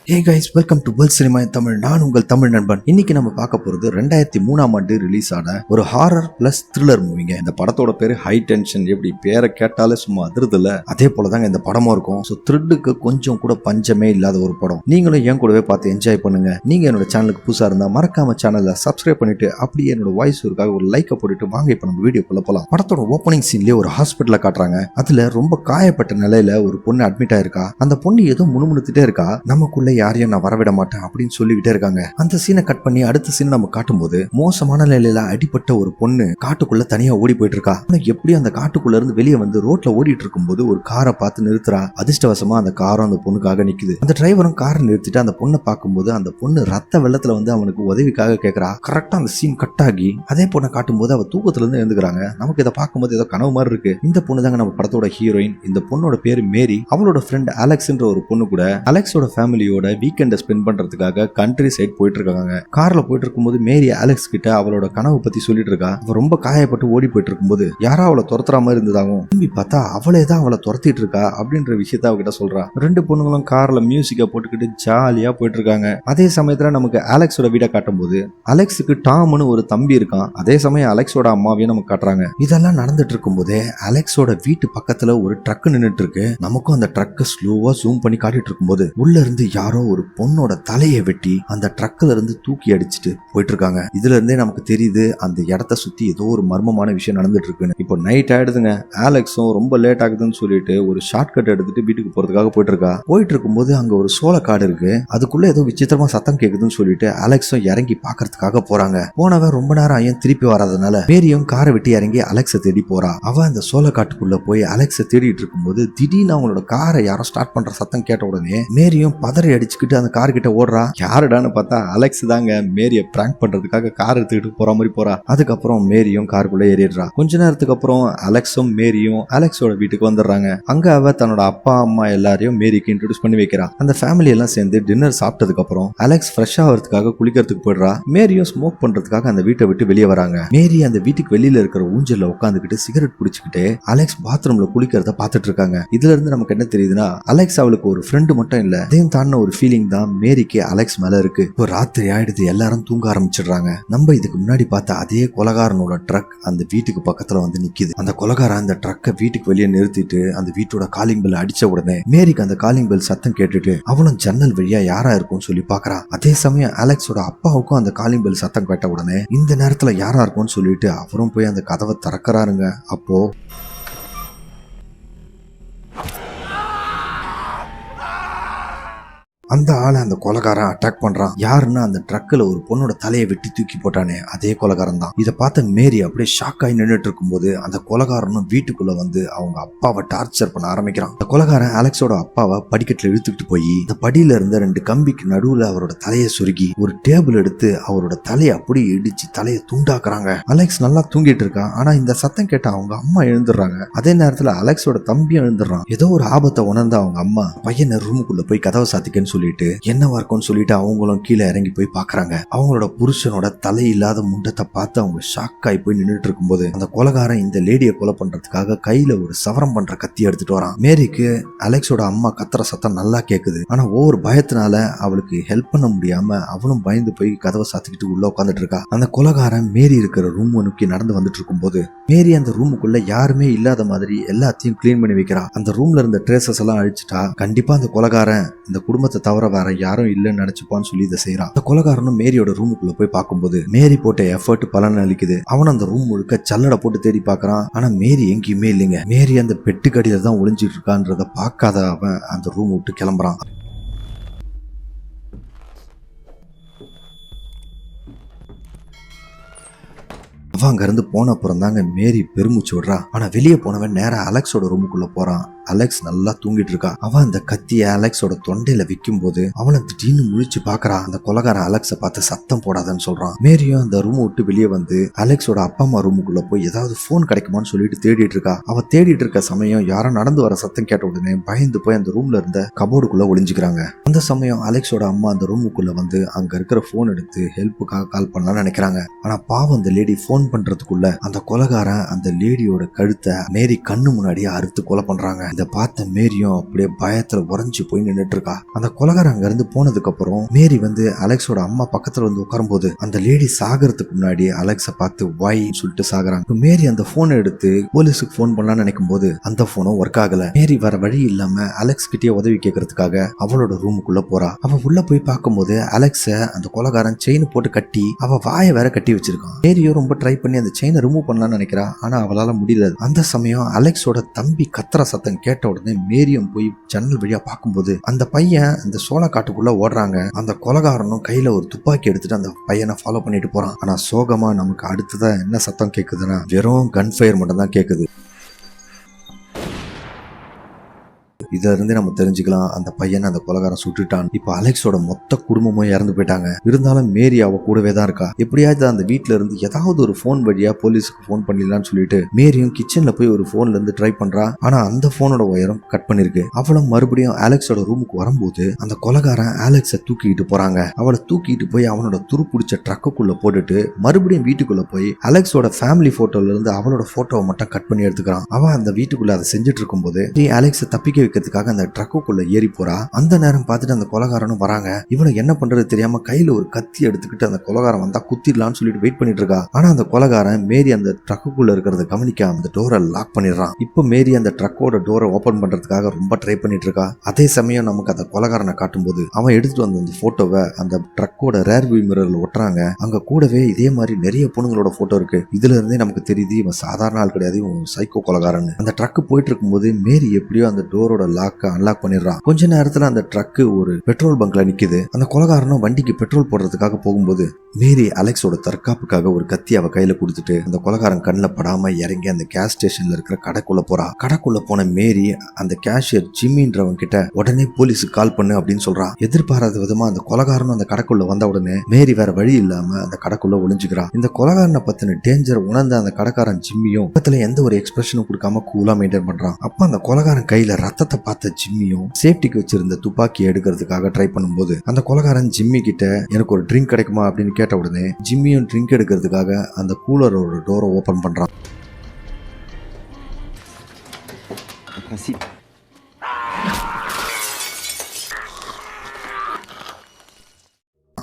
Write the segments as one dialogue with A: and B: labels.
A: Hey guys, welcome to World Cinema in Tamil. நான் உங்கள் தமிழ் நண்பன். இன்னைக்கு நம்ம பார்க்க போறது 2003ஆம் ஆண்டு ரிலீஸ் ஆன ஒரு ஹாரர் பிளஸ் த்ரில்லர் மூவிங்க. இந்த படத்தோட பேரு ஹை டென்ஷன். எப்படி பேரை கேட்டாலே சும்மா அதிருதுல அதே போலதாங்க இந்த படமும் இருக்கும். ஸோ த்ரில்லுக்கு கொஞ்சம் கூட பஞ்சமே இல்லாத ஒரு படம். நீங்களும் என் கூடவே பார்த்து என்ஜாய் பண்ணுங்க. நீங்க என்னோட சேனலுக்கு புதுசா இருந்தா மறக்காம சேனலை சப்ஸ்கிரைப் பண்ணிட்டு அப்படியே என்னோட வாய்ஸ் ஒருக்காக ஒரு லைக்கை போட்டுட்டு வாங்க இப்ப நம்ம வீடியோக்குள்ள போலாம். படத்தோட ஓப்பனிங் சீன்லயே ஒரு ஹாஸ்பிட்டல காட்டுறாங்க. அதுல ரொம்ப காயப்பட்ட நிலையில ஒரு பொண்ணு அட்மிட் ஆயிருக்கா. அந்த பொண்ணு ஏதோ முணுமுணுத்துட்டே இருக்கா. நமக்குள்ள யாரையும் நான் வரவிட மாட்டேன் அப்படின்னு சொல்லிக்கிட்டே இருக்காங்க. அந்த சீனை கட் பண்ணி அடுத்த சீனை நம்ம காட்டும்போது மோசமான நிலையில அடிபட்ட ஒரு பொண்ணு காட்டுக்குள்ள தனியா ஓடி போயிட்டு இருக்கா. எப்படி அந்த காட்டுக்குள்ள இருந்து வெளியே வந்து ரோட்ல ஓடிட்டு இருக்கும்போது ஒரு காரை பார்த்து நிறுத்துறா. அதிர்ஷ்டவசமா அந்த காரும் அந்த பொண்ணுக்காக நிக்குது. அந்த டிரைவரும் காரை நிறுத்திட்டு அந்த பொண்ணை பார்க்கும்போது அந்த பொண்ணு ரத்த வெள்ளத்துல வந்து அவனுக்கு உதவிக்காக கேட்கறா. கரெக்டா அந்த சீன் கட் ஆகி அதே பொண்ணை காட்டும்போது அவ தூக்கத்துல இருந்து எழுந்துக்கிறாங்க. நமக்கு இதை பார்க்கும்போது ஏதோ கனவு மாதிரி இருக்கு. இந்த பொண்ணு தாங்க நம்ம படத்தோட ஹீரோயின். இந்த பொண்ணோட பேரு மேரி. அவளோட ஃப்ரெண்ட் அலெக்ஸ்ன்ற ஒரு பொண்ணு கூட அலெக்ஸோட ஃபேமிலியோட வீக்கெண்ட் ஸ்பெண்ட் பண்றதுக்காக கண்ட்ரி சைட் போயிட்டு இருக்காங்க. கார்ல போயிட்டு இருக்கும்போது மேரி அலெக்ஸ் கிட்ட அவளோட கனவு பத்தி சொல்லிட்டு இருக்கா. அவ ரொம்ப காயப்பட்டு ஓடி போயிட்டு இருக்கும்போது யாரா அவளை துரத்துற மாதிரி இருந்ததாகும். திரும்பி பார்த்தா அவளே தான் அவளை துரத்திட்டு இருக்கா அப்படின்ற விஷயத்த அவகிட்ட சொல்றா. ரெண்டு பொண்ணுங்களும் கார்ல மியூசிக்கை போட்டுக்கிட்டு ஜாலியா போயிட்டு இருக்காங்க. அதே சமயத்துல நமக்கு அலெக்ஸோட வீடை காட்டும் போது அலெக்ஸுக்கு டாம்னு ஒரு தம்பி இருக்கான். அதே சமயம் அலெக்ஸோட அம்மாவையும் நமக்கு காட்டுறாங்க. இதெல்லாம் நடந்துட்டு இருக்கும் போதே அலெக்ஸோட வீட்டு பக்கத்துல ஒரு ட்ரக் நின்னுட்டு இருக்கு. நமக்கும் அந்த ட்ரக் ஸ்லோவா ஜூம் பண்ணி காட்டிட்டு இருக்கும்போது உள்ள இருந்து யாரோ ஒரு பொண்ணோட தலையை வெட்டி அந்த ட்ரக்ல இருந்து தூக்கி அடிச்சுட்டு போயிட்டு இருக்காங்க. இதுல இருந்தே நமக்கு தெரியுது அந்த இடத்த சுத்தி ஏதோ ஒரு மர்மமான விஷயம் நடந்துட்டு இருக்குன்னு. இப்போ நைட் ஆயிடுதுங்க. அலெக்ஸும் ரொம்ப லேட் ஆகுதுன்னு சொல்லிட்டு ஒரு ஷார்ட் கட் எடுத்துட்டு வீட்டுக்கு போறதுக்காக போயிட்டு இருக்கா. போயிட்டு இருக்கும்போது அங்க ஒரு சோளக்காடு இருக்கு. அதுக்குள்ள ஏதோ விசித்திரமா சத்தம் கேக்குதுன்னு சொல்லிட்டு அலெக்ஸும் இறங்கி பாக்குறதுக்காக போறாங்க. போனவன் ரொம்ப நேரம் ஐயன் திருப்பி வராதனால மேரியும் காரை விட்டு இறங்கி அலெக்ஸை தேடி போறா. அவ அந்த சோளக்காட்டுக்குள்ள போய் அலெக்ஸை தேடிட்டு இருக்கும்போது திடீர்னு அவங்களோட காரை யாரோ ஸ்டார்ட் பண்ற சத்தம் கேட்ட உடனே மேரியும் பதறி அடிச்சுக்கிட்டு அந்த கார் கிட்ட ஓடுறா. யாருடான்னு பார்த்தா அலெக்ஸ் தாங்க மேரிய பிராங்க் பண்றதுக்காக கார் எடுத்துக்கிட்டு போற மாதிரி போறா. அதுக்கப்புறம் மேரியும் காருக்குள்ள ஏறிடுறா. கொஞ்ச நேரத்துக்கு அப்புறம் அலெக்ஸும் மேரியும் அலெக்ஸோட வீட்டுக்கு வந்துடுறாங்க. அங்க அவ தன்னோட அப்பா அம்மா எல்லாரையும் மேரிக்கு இன்ட்ரோடியூஸ் பண்ணி வைக்கிறா. அந்த ஃபேமிலி எல்லாம் சேர்ந்து டின்னர் சாப்பிட்டதுக்கு அப்புறம் அலெக்ஸ் ஃப்ரெஷ் ஆகிறதுக்காக குளிக்கிறதுக்கு போயிடுறா. மேரியும் ஸ்மோக் பண்றதுக்காக அந்த வீட்டை விட்டு வெளியே வராங்க. மேரி அந்த வீட்டுக்கு வெளியில இருக்கிற ஊஞ்சல்ல உட்காந்துக்கிட்டு சிகரெட் குடிச்சுக்கிட்டு அலெக்ஸ் பாத்ரூம்ல குளிக்கிறத பாத்துட்டு இருக்காங்க. இதுல இருந்து நமக்கு என்ன தெரியுதுன்னா அலெக்ஸ் அவளுக்கு ஒரு ஃப்ரெண்டு மட்டும் இல்ல, அதையும் தாண்டின ஒரு ஃபீலிங் தான் மேரிக்கு அலெக்ஸ் மேல இருக்கு. இப்போ ராத்திரி ஆயிடுது. எல்லாரும் தூங்க ஆரம்பிச்சிடுறாங்க. நம்ம இதுக்கு முன்னாடி பார்த்த அதே கொலகாரனோட ட்ரக் அந்த வீட்டுக்கு பக்கத்துல வந்து நிக்குது. அந்த கொலகாரன் அந்த ட்ரக்கை வீட்டுக்கு வெளியே நிறுத்திட்டு அந்த வீட்டோட காலிங் பெல் அடிச்ச உடனே மேரிக்கு அந்த காலிங் பெல் சத்தம் கேட்டுட்டு அவளும் ஜன்னல் வழியா யாரா இருக்கும்னு சொல்லி பாக்குறான். அதே சமயம் அலெக்ஸோட அப்பாவுக்கும் அந்த காலிங் பெல் சத்தம் கேட்ட உடனே இந்த நேரத்துல யாரா இருக்கும்னு சொல்லிட்டு அவரும் போய் அந்த கதவை திறக்கிறாருங்க. அப்போ அந்த ஆளை அந்த கொலகாரன் அட்டாக் பண்றான். யாருன்னா அந்த ட்ரக்ல ஒரு பொண்ணோட தலையை வெட்டி தூக்கி போட்டானே அதே கொலகாரன் தான். இதை பார்த்த மேரி அப்படியே ஷாக் ஆகி நின்றுட்டு இருக்கும்போது அந்த கொலகாரனும் வீட்டுக்குள்ள வந்து அவங்க அப்பாவை டார்ச்சர் பண்ண ஆரம்பிக்கிறான். அந்த கொலகாரன் அலெக்ஸோட அப்பாவை படிக்கட்டுல இழுத்துக்கிட்டு போய் இந்த படியில இருந்த ரெண்டு கம்பிக்கு நடுவுல அவரோட தலையை சுருகி ஒரு டேபிள் எடுத்து அவரோட தலையை அப்படியே இடிச்சு தலையை துண்டாக்குறாங்க. அலெக்ஸ் நல்லா தூங்கிட்டு இருக்கான். ஆனா இந்த சத்தம் கேட்ட அவங்க அம்மா எழுந்துடுறாங்க. அதே நேரத்துல அலெக்ஸோட தம்பியும் எழுந்துடுறான். ஏதோ ஒரு ஆபத்தை உணர்ந்த அவங்க அம்மா பையனை ரூமுக்குள்ள போய் கதவை சாத்திக்கன்னு சொல்லிட்டு என்னவா இருக்கும்னு சொல்லிட்டு அவங்களும் கீழே இறங்கி போய் பாக்குறாங்க. அவங்களோட புருஷனோட தலை இல்லாத முண்டத்தை பார்த்து அவங்க ஷாக் ஆகி போய் நின்றுட்டு இருக்கும்போது அந்த கொலகாரன் இந்த லேடியை கொலை பண்றதுக்காக கையில ஒரு சவரம் பண்ற கத்தி எடுத்துட்டு வரான். மேரிக்கு அலெக்ஸோட அம்மா கத்துற சத்தம் நல்லா கேக்குது. ஆனா ஒவ்வொரு பயத்தினால அவளுக்கு ஹெல்ப் பண்ண முடியாம அவளும் பயந்து போய் கதவை சாத்திக்கிட்டு உள்ள உட்காந்துட்டு இருக்கா. அந்த கொலகாரன் மேரி இருக்கிற ரூம் நோக்கி நடந்து வந்துட்டு இருக்கும் போது மேரி அந்த ரூமுக்குள்ள யாருமே இல்லாத மாதிரி எல்லாத்தையும் கிளீன் பண்ணி வைக்கிறா. அந்த ரூம்ல இருந்த ட்ரேசஸ் எல்லாம் அழிச்சிட்டா கண்டிப்பா அந்த கொலகாரன் இந்த குடும்பத்தை தவிர வேற யாரும் இல்லைன்னு நினைச்சுப்பான்னு சொல்லி இதை செய்யறான். அந்த கொலகாரனும் மேரியோட ரூமுக்குள்ள போய் பார்க்கும்போது மேரி போட்ட எஃபர்ட் பலன் அளிக்குது. அவன் அந்த ரூம் முழுக்க சல்லடை போட்டு தேடி பாக்குறான். ஆனா மேரி எங்கேயுமே இல்லைங்க. மேரி அந்த பெட்டுக்கடியில தான் ஒளிஞ்சிட்டு இருக்கான்றத பார்க்காத அவன் அந்த ரூம் விட்டு கிளம்புறான். அவன் அங்க இருந்து போன அப்புறம் தாங்க மேரி பெருமூச்சு விடுறா. ஆனா வெளியே போனவன் நேரா அலெக்ஸோட ரூமுக்குள்ள போறான். அலெக்ஸ் நல்லா தூங்கிட்டு இருக்கா. அவன் அந்த கத்திய அலெக்ஸோட தொண்டையில வைக்கும் போது அவளை திடீர்னு முழிச்சு பாக்குறா. அந்த கொலகாரன் அலெக்ஸ பார்த்து சத்தம் போடாதன்னு சொல்றான். மேரியும் அந்த ரூம் விட்டு வெளியே வந்து அலெக்ஸோட அப்பா அம்மா ரூமுக்குள்ள போய் ஏதாவது போன் கிடைக்குமான்னு சொல்லிட்டு தேடிட்டு இருக்கா. அவ தேடிட்டு இருக்க சமயம் யாரோ நடந்து வர சத்தம் கேட்ட உடனே பயந்து போய் அந்த ரூம்ல இருந்த கபோர்டுக்குள்ள ஒளிஞ்சுக்கிறாங்க. அந்த சமயம் அலெக்ஸோட அம்மா அந்த ரூமுக்குள்ள வந்து அங்க இருக்கிற போன் எடுத்து ஹெல்ப்புக்காக கால் பண்ணலாம்னு நினைக்கிறாங்க. ஆனா பாவம் அந்த லேடி போன் பண்றதுக்குள்ள அந்த கொலகாரன் அந்த லேடியோட கழுத்தை மேரி கண்ணு முன்னாடியே அறுத்து கொலை பண்றாங்க. இதை பார்த்த மேரியும் அப்படியே பயத்துல உறைஞ்சு போய் நின்றுட்டு இருக்கா. அந்த கொலகாரன் அங்க இருந்து போனதுக்கு அப்புறம் மேரி வந்து அலெக்ஸோட அம்மா பக்கத்துல வந்து உட்காரும் போது அந்த லேடி சாகிறதுக்கு முன்னாடி அலெக்ஸ பார்த்து வாய் சொல்லிட்டு சாகுறாங்க. மேரி அந்த போனை எடுத்து போலீஸுக்கு போன் பண்ணலாம்னு நினைக்கும் போது அந்த போனும் ஒர்க் ஆகல. மேரி வர வழி இல்லாம அலெக்ஸ் கிட்டே உதவி கேட்கறதுக்காக அவளோட ரூமுக்குள்ள போறா. அவ உள்ள போய் பார்க்கும்போது அலெக்ஸ அந்த கொலகாரன் செயின் போட்டு கட்டி அவ வாயை வேற கட்டி வச்சிருக்கான். மேரியோ ரொம்ப ட்ரை பண்ணி அந்த செயினை ரிமூவ் பண்ணலாம்னு நினைக்கிறா. ஆனா அவளால முடியல. அந்த சமயம் அலெக்ஸோட தம்பி கத்துற சத்தம் கேட்ட உடனே மேரியும் போய் ஜன்னல் வழியா பார்க்கும்போது அந்த பையன் அந்த சோள காட்டுக்குள்ள ஓடுறாங்க. அந்த கொலகாரனும் கையில ஒரு துப்பாக்கி எடுத்துட்டு அந்த பையனை ஃபாலோ பண்ணிட்டு போறான். ஆனா சோகமா நமக்கு அடுத்ததா என்ன சத்தம் கேக்குதுன்னா வெறும் கன் ஃபயர் மட்டும் தான் கேக்குது. இதுல இருந்து நம்ம தெரிஞ்சுக்கலாம் அந்த பையனை அந்த கொலகாரன் சுட்டுட்டான். இப்ப அலெக்ஸோட மொத்த குடும்பமும் இறந்து போயிட்டாங்க. இருந்தாலும் மேரி அவ கூடவே தான் இருக்கா. எப்படியாவது அந்த வீட்டுல இருந்து ஏதாவது ஒரு போன் வழியா போலீஸுக்கு போன் பண்ணிடலாம்னு சொல்லிட்டு மேரியும் கிச்சன்ல போய் ஒரு போன்ல இருந்து ட்ரை பண்றா. ஆனா அந்த போனோட ஒயரும் கட் பண்ணிருக்கு. அவளும் மறுபடியும் அலெக்ஸோட ரூமுக்கு வரும்போது அந்த கொலகாரன் அலெக்ஸை தூக்கிட்டு போறாங்க. அவளை தூக்கிட்டு போய் அவனோட துரு பிடிச்ச ட்ரக்குக்குள்ள போட்டுட்டு மறுபடியும் வீட்டுக்குள்ள போய் அலெக்ஸோட ஃபேமிலி போட்டோல இருந்து அவளோட போட்டோவை மட்டும் கட் பண்ணி எடுத்துக்கிறான். அவன் அந்த வீட்டுக்குள்ள அதை செஞ்சுட்டு இருக்கும் போது அலெக்ஸை தப்பிக்க வைக்கிறதுக்காக அந்த ட்ரக்குக்குள்ள ஏறி போறா. அந்த நேரம் பார்த்துட்டு அந்த கொலகாரனும் வராங்க. இவனை என்ன பண்றது தெரியாம கையில ஒரு கத்தி எடுத்துக்கிட்டு அந்த கொலகாரன் வந்தா குத்திடலாம்னு சொல்லிட்டு வெயிட் பண்ணிட்டு இருக்கா. ஆனா அந்த கொலகாரன் மேரி அந்த ட்ரக்குக்குள்ள இருக்கிறத கவனிக்காம அந்த டோரை லாக் பண்ணிடுறான். இப்ப மேரி அந்த ட்ரக்கோட டோரை ஓபன் பண்றதுக்காக ரொம்ப ட்ரை பண்ணிட்டு இருக்கா. அதே சமயம் நமக்கு அந்த கொலகாரனை காட்டும் போது அவன் எடுத்துட்டு வந்த அந்த போட்டோவை அந்த ட்ரக்கோட ரேர் வியூ மிரர்ல ஒட்டுறாங்க. அங்க கூடவே இதே மாதிரி நிறைய பொண்ணுங்களோட போட்டோ இருக்கு. இதுல இருந்தே நமக்கு தெரியுது இவன் சாதாரண ஆள் கிடையாது, இவன் சைக்கோ கொலகாரன். அந்த ட்ரக் போயிட்டு இருக்கும்போது மேரி எப்படியோ அந்த டோரோட லாக் அன்லாக் பண்ணிடுறான். கொஞ்ச நேரத்துல அந்த ட்ரக் ஒரு பெட்ரோல் பங்க்ல நிக்குது. அந்த கொலகாரனும் வண்டிக்கு பெட்ரோல் போடுறதுக்காக போகும்போது மேரி அலெக்ஸோட தற்காப்புக்காக ஒரு கத்தி அவ கையில கொடுத்துட்டு அந்த கொலகாரன் கண்ணில் படாம இறங்கி அந்த கேஸ் ஸ்டேஷன்ல இருக்கிற கடைக்குள்ள போறா. கடைக்குள்ள போன மேரி அந்த கேஷியர் ஜிம்மின்றவங்க கிட்ட உடனே போலீஸுக்கு கால் பண்ணு அப்படின்னு சொல்றா. எதிர்பாராத விதமா அந்த கொலகாரனும் அந்த கடைக்குள்ள வந்த உடனே மேரி வேற வழி இல்லாம அந்த கடைக்குள்ள ஒளிஞ்சுக்கிறா. இந்த கொலகாரனை பத்தின டேஞ்சர் உணர்ந்த அந்த கடைக்காரன் ஜிம்மியும் பக்கத்துல எந்த ஒரு எக்ஸ்பிரஷனும் கொடுக்காம கூலா மெயின்டைன் பண்றான். அப்ப அந்த கொலகாரன் கையில ரத்தத்தை பார்த்த ஜிம்மியும் சேஃப்டிக்கு வச்சிருந்த துப்பாக்கி எடுக்கிறதுக்காக ட்ரை பண்ணும்போது அந்த கொலகாரன் ஜிம்மி கிட்ட எனக்கு ஒரு ட்ரிங்க் கிடைக்குமா அப்படின்னு கேட்ட உடனே ஜிம்மியும் ட்ரிங்க் எடுக்கிறதுக்காக அந்த கூலரோட டோரை ஓபன் பண்றான்.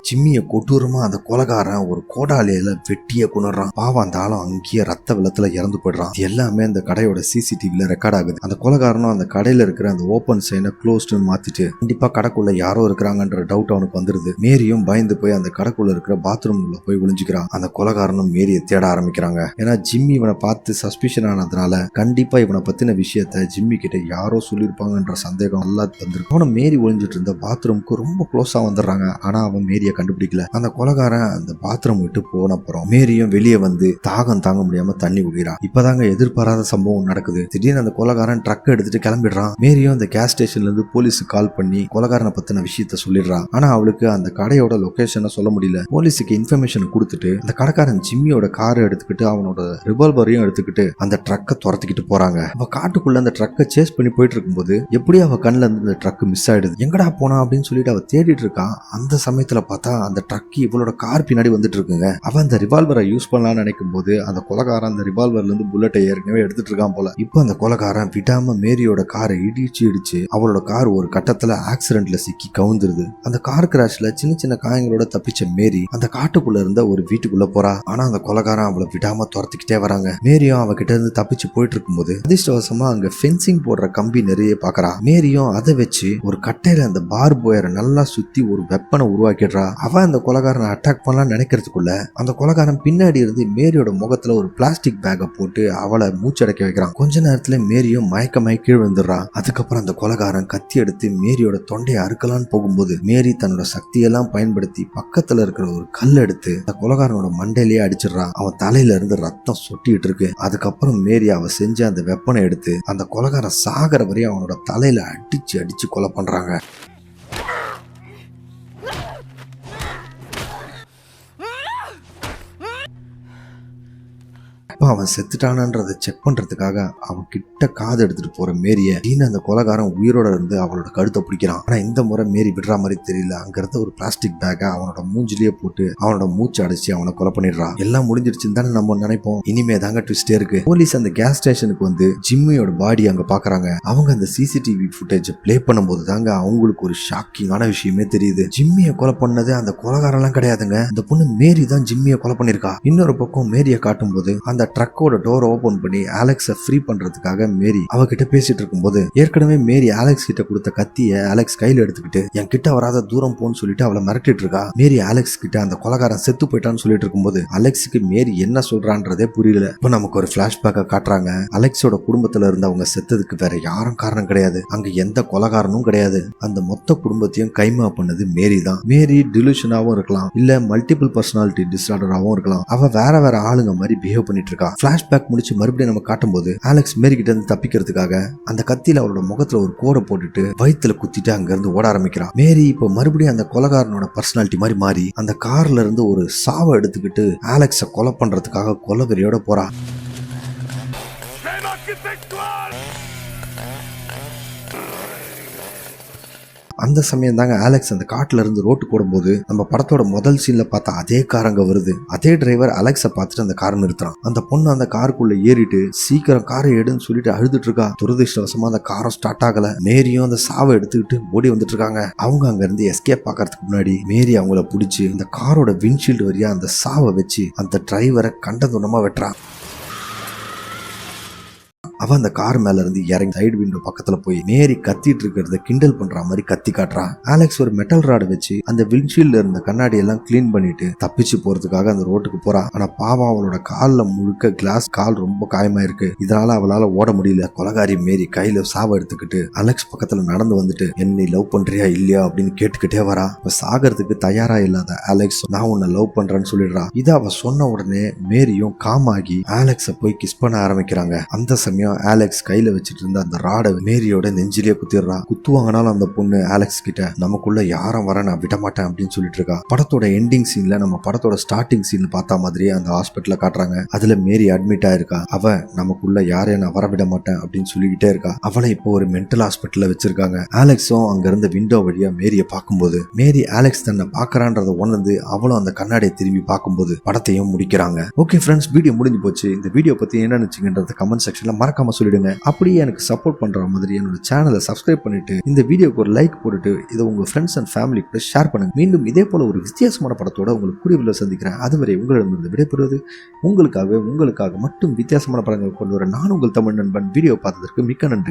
A: ஜிம்மிய கொடூரமா அந்த கொலகாரன் ஒரு கோடாலியில வெட்டிய கொண்டுறான். பாவம் அந்த ஆளும் அங்கேயே ரத்த வெள்ளத்துல இறந்து போயிடுறான். எல்லாமே அந்த கடையோட சிசிடிவில ரெக்கார்ட் ஆகுது. அந்த கொலகாரனும் அந்த கடையில இருக்கிற அந்த ஓபன் சைனை க்ளோஸ்டு மாத்திட்டு கண்டிப்பா கடைக்குள்ள யாரோ இருக்கிறாங்கன்ற டவுட் அவனுக்கு வந்துருது. மேரியும் பயந்து போய் அந்த கடைக்குள்ள இருக்கிற பாத்ரூம்ல போய் ஒளிஞ்சுக்கிறான். அந்த கொலகாரனும் மேரியை தேட ஆரம்பிக்கிறாங்க. ஏன்னா ஜிம்மி இவனை பார்த்து சஸ்பிஷன் ஆனதுனால கண்டிப்பா இவனை பத்தின விஷயத்த ஜிம்மி கிட்ட யாரோ சொல்லியிருப்பாங்கன்ற சந்தேகம் எல்லாம் தந்திருக்கு. அவனை மேரி ஒளிஞ்சிட்டு இருந்த பாத்ரூமுக்கு ரொம்ப க்ளோஸா வந்துடுறாங்க. ஆனா அவன் மேரிய கண்டுபிடிக்கல. அந்த கொலகாரன் அந்த பாத்ரூம் விட்டு போன அப்புறம் மேரியும் வெளியே வந்து தாகம் தாங்க முடியாம தண்ணி குடிக்கிறா. இப்பதாங்க எதிர்பாராத சம்பவம் நடக்குது. திடீர்னு அந்த கொலகாரன் ட்ரக் எடுத்துட்டு கிளம்பிடுறான். மேரியும் அந்த கேஸ் ஸ்டேஷன்ல இருந்து போலீஸுக்கு கால் பண்ணி கொலகாரனை பத்தின விஷயத்த சொல்லிடுறா. ஆனா அவளுக்கு அந்த கடையோட லொகேஷனை சொல்ல முடியல. போலீஸுக்கு இன்ஃபர்மேஷன் கொடுத்துட்டு அந்த கடைக்காரன் ஜிம்மியோட காரை எடுத்துக்கிட்டு அவனோட ரிவால்வரையும் எடுத்துக்கிட்டு அந்த ட்ரக்கை துரத்திக்கிட்டு போறாங்க. அவ காட்டுக்குள்ள அந்த ட்ரக்கை சேஸ் பண்ணி போயிட்டு இருக்கும்போது எப்படி அவ கண்ணுல இருந்து அந்த ட்ரக் மிஸ் ஆயிடுது. எங்கடா போனா அப்படின்னு சொல்லிட்டு அவ தேடிட்டு இருக்கா. அந்த சமயத்துல பார்த்தா அந்த ட்ரக் இவளோட கார் பின்னாடி வந்துட்டு இருக்குங்க. அவன் அந்த ரிவால்வரை யூஸ் பண்ணலாம்னு நினைக்கும் போது அந்த கொலகாரன் அந்த ரிவால்வர்ல இருந்து புல்லட்டை ஏற்கனவே எடுத்துட்டு இருக்கான் போல. இப்போ அந்த கொலகாரன் விடாம மேரியோட காரை இடிச்சு அவளோட கார் ஒரு கட்டத்துல ஆக்சிடென்ட்ல சிக்கி கவுந்துருது. அந்த கார் கிராஷ்ல சின்ன சின்ன காயங்களோட தப்பிச்ச மேரி அந்த காட்டுக்குள்ள இருந்த ஒரு வீட்டுக்குள்ள போறா. ஆனா அந்த கொலகாரன் அவளை விடாம துரத்திக்கிட்டே வராங்க. மேரியும் அவகிட்ட இருந்து தப்பிச்சு போயிட்டு இருக்கும்போது அதிர்ஷ்டவசமா அங்க ஃபென்சிங் போடுற கம்பி நிறைய பாக்குறா. மேரியும் அதை வச்சு ஒரு கட்டையில அந்த பார்ப் ஒயரை நல்லா சுத்தி ஒரு வெப்பனை உருவாக்கிடுறா. அவன் அந்த கொலைகாரனை அட்டாக் பண்ணலாம் நினைக்கிறதுக்குள்ள அந்த கொலைகாரன் பின்னாடி இருந்து மேரியோட முகத்துல ஒரு பிளாஸ்டிக் பேக்கை போட்டு அவளை மூச்சடைக்க வைக்கிறான். கொஞ்ச நேரத்துல மேரியும் மயக்கமாய் கீழ் வந்துடுறான். அதுக்கப்புறம் அந்த கொலைகாரன் கத்தி எடுத்து மேரியோட தொண்டையை அறுக்கலான்னு போகும்போது மேரி தன்னோட சக்தியெல்லாம் பயன்படுத்தி பக்கத்துல இருக்கிற ஒரு கல் எடுத்து அந்த கொலைகாரனோட மண்டையிலேயே அடிச்சிடறான். அவன் தலையில இருந்து ரத்தம் சொட்டிட்டு இருக்கு. அதுக்கப்புறம் மேரி அவ செஞ்ச அந்த வெப்பனை எடுத்து அந்த கொலைகாரன் சாகர வரையும் அவனோட தலையில அடிச்சு அடிச்சு கொலை பண்றாங்க. அவன் செத்துட்டானன்றதை செக் பண்றதுக்காக அவன் கிட்ட காது எடுத்துட்டு போற மேரிய அந்த கொலைகாரன் உயிரோட இருந்து அவளோட கழுத்தை பிடிக்கிறான். ஆனா இந்த முறை மேரி விடுற மாதிரி தெரியல. அங்க இருந்த ஒரு பிளாஸ்டிக் பேக்க அவனோட மூஞ்சிலேயே போட்டு அவனோட மூச்சு அடைச்சு அவனை கொலை பண்ணிடுறான். எல்லாம் முடிஞ்சிருச்சுன்னு தானே நம்ம நினைப்போம். இனிமே தாங்க ட்விஸ்டே இருக்கு. போலீஸ் அந்த கேஸ் ஸ்டேஷனுக்கு வந்து ஜிம்மியோட பாடி அங்க பாக்குறாங்க. அவங்க அந்த சிசிடிவி ஃபுட்டேஜ் பிளே பண்ணும்போது தாங்க அவங்களுக்கு ஒரு ஷாக்கிங்கான விஷயமே தெரியுது. ஜிம்மியை கொலை பண்ணது அந்த கொலைகாரெல்லாம் கிடையாதுங்க. இந்த பொண்ணு மேரி தான் ஜிம்மியை கொலை பண்ணிருக்கா. இன்னொரு பக்கம் மேரியை காட்டும் போது அந்த ட்ரக்கோட டோரை ஓபன் பண்ணி அலெக்ஸை ஃப்ரீ பண்றதுக்காக மேரி அவகிட்ட பேசிட்டு இருக்கும்போது ஏற்கனவே மேரி அலெக்ஸ் கிட்ட கொடுத்த கத்திய அலெக்ஸ் கையில எடுத்துக்கிட்டு என் கிட்ட வராத தூரம் போன்னு சொல்லிட்டு அவளை மிரட்டிட்டு இருக்கா. மேரி அலெக்ஸ் கிட்ட அந்த கொலைகாரன் செத்து போயிட்டான்னு சொல்லிட்டு இருக்கும்போது அலெக்ஸுக்கு மேரி என்ன சொல்றான்றதே புரியல. இப்ப நமக்கு ஒரு பிளாஷ்பேக்க காட்டுறாங்க. அலெக்ஸோட குடும்பத்துல இருந்து அவங்க செத்ததுக்கு வேற யாரும் காரணம் கிடையாது. அங்க எந்த கொலைகாரனும் கிடையாது. அந்த மொத்த குடும்பத்தையும் கைமா பண்ணது மேரி தான். மேரி டிலூஷனாவும் இருக்கலாம், இல்ல மல்டிபிள் பர்சனாலிட்டி டிசார்டராகவும் இருக்கலாம். அவ வேற வேற ஆளுங்க மாதிரி பிஹேவ் பண்ணிட்டு இருக்கா. பிளாஷ்பேக் முடிச்சு மறுபடியும் நம்ம காட்டும்போது அலெக்ஸ் மேரி கிட்ட இருந்து தப்பிக்கிறதுக்காக அந்த கத்தியில அவளோட முகத்துல ஒரு கோடை போட்டுட்டு வயித்துல குத்திட்டு அங்க இருந்து ஓட ஆரம்பிக்கிறான். மேரி இப்ப மறுபடியும் அந்த கொலைகாரனோட பர்சனாலிட்டி மாதிரி மாறி அந்த கார்ல இருந்து ஒரு சாவை எடுத்துக்கிட்டு அலெக்ஸ கொலை பண்றதுக்காக கொலைவெறியோட போறா. அந்த சமயம் தாங்க அலெக்ஸ் அந்த காட்டுல இருந்து ரோட்டு போடும்போது நம்ம படத்தோட முதல் சீன்ல பார்த்தா அதே கார் அங்க வருது. அதே டிரைவர் அலெக்ஸை பார்த்துட்டு அந்த காரை நிறுத்துறான். அந்த பொண்ணு அந்த காருக்குள்ள ஏறிட்டு சீக்கிரம் காரை எடுன்னு சொல்லிட்டு அழுதுட்டு இருக்கா. துரதிருஷ்டவசமா அந்த காரம் ஸ்டார்ட் ஆகல. மேரியும் அந்த சாவை எடுத்துக்கிட்டு ஓடி வந்துட்டு இருக்காங்க. அவங்க அங்க இருந்து எஸ்கேப் பாக்கிறதுக்கு முன்னாடி மேரி அவங்கள பிடிச்சி அந்த காரோட விண்ட்ஷீல்டு வழியா அந்த சாவை வச்சு அந்த டிரைவரை கண்டதுண்டமா வெட்டுறான். அவன் அந்த கார் மேல இருந்து இறங்கி சைடு விண்டோ பக்கத்துல போய் மேரி கத்திட்டு இருக்கிறத கிண்டல் பண்ற மாதிரி கத்தி காட்டுறான். அலெக்ஸ் ஒரு மெட்டல் ராடு வச்சு அந்த விண்ட்ஷீல்ட்ல இருந்த கண்ணாடி எல்லாம் கிளீன் பண்ணிட்டு தப்பிச்சு போறதுக்காக அந்த ரோட்டுக்கு போறான். ஆனா பாவம் அவளோட கால்ல முழுக்க கிளாஸ், கால் ரொம்ப காயமா இருக்கு. இதனால அவளால ஓட முடியல. கொலைகாரி மேரி கையில சாவை எடுத்துக்கிட்டு அலெக்ஸ் பக்கத்துல நடந்து வந்துட்டு என்னை லவ் பண்றியா இல்லையா அப்படின்னு கேட்டுக்கிட்டே வரா. இப்ப சாகிறதுக்கு தயாரா இல்லாத அலெக்ஸ் நான் உன்னை லவ் பண்றேன்னு சொல்லிடுறா. இதை அவ சொன்ன உடனே மேரியும் காமாகி அலெக்ஸ போய் கிஸ் பண்ண ஆரம்பிக்கிறாங்க. அந்த சமயம் அலெக்ஸ் கையில வச்சிட்டு இருந்த அந்த ராட மேரியோட நெஞ்சிலேயே குத்திடுறா. குத்துவாங்கனாலும் அந்த பொண்ணு அலெக்ஸ் கிட்ட நமக்குள்ள யாரும் வர நான் விட மாட்டேன் அப்படின்னு சொல்லிட்டு இருக்கா. படத்தோட எண்டிங் சீன்ல நம்ம படத்தோட ஸ்டார்டிங் சீன் பார்த்தா மாதிரியே அந்த ஹாஸ்பிட்டல காட்டுறாங்க. அதுல மேரி அட்மிட் ஆயிருக்கா. அவ நமக்குள்ள யாரையும் நான் வர விட மாட்டேன் அப்படின்னு சொல்லிக்கிட்டே இருக்கா. அவளை இப்போ ஒரு மென்டல் ஹாஸ்பிட்டல்ல வச்சிருக்காங்க. அலெக்ஸும் அங்க இருந்த விண்டோ வழியா மேரிய பார்க்கும்போது மேரி அலெக்ஸ் தன்னை பாக்குறான்றத உணர்ந்து அவளும் அந்த கண்ணாடியை திரும்பி பார்க்கும்போது படத்தையும் முடிக்கிறாங்க. ஓகே ஃப்ரெண்ட்ஸ், வீடியோ முடிஞ்சு போச்சு. இந்த வீடியோ பத்தி என்ன நினைச்சீங்கன்றத கமெண்ட் செக்ஷன்ல மறக்காம சொல்லிடுங்க. அப்படியே எனக்கு சப்போர்ட் பண்ற மாதிரி என்னோட சேனலை சப்ஸ்கிரைப் பண்ணிட்டு இந்த வீடியோக்கு ஒரு லைக் போட்டுட்டு இதை உங்க ஃப்ரெண்ட்ஸ் அண்ட் ஃபேமிலி கூட ஷேர் பண்ணுங்க. மீண்டும் இதே போல ஒரு வித்தியாசமான படத்தோட உங்களுக்கு கூடிய சந்திக்கிறேன். அதுவரை உங்களிடமிருந்து விடைபெறுவது உங்களுக்காக மட்டும் வித்தியாசமான படங்கள் கொண்டு வர நான் உங்கள் தமிழ் நண்பன். வீடியோ பார்த்ததற்கு மிக்க நன்றி.